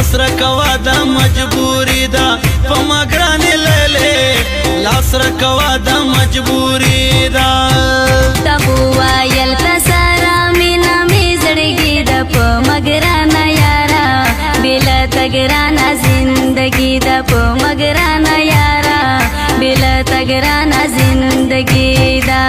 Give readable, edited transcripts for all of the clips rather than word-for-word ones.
لاس رکوا دا مجبوری دا پما گرانی لیلے لاس رکوا دا مجبوری دا تقوا یل تسارا مینا می زړګي د پما گرانا یارا بلا تگرانا زندگی د پما گرانا یارا بلا تگرانا زندگی دا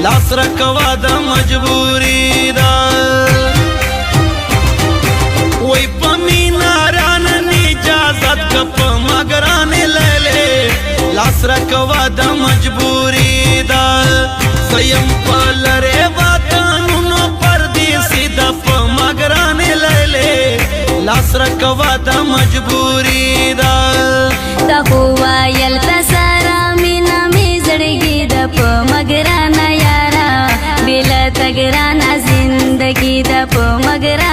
لاس رکوا دا مجبوری دا وی پمینا راننی اجازت کپ مگرانی لیلے لاس رکوا دا مجبوری دا سیم پلرے وطنونو پردیسی دا مگرانی لیلے لاس رکوا دا مجبوری دا تقوا یل تسارا مینا می زړګي د پمګرانا یارا بلا تگرانا زندگی د پمګرانا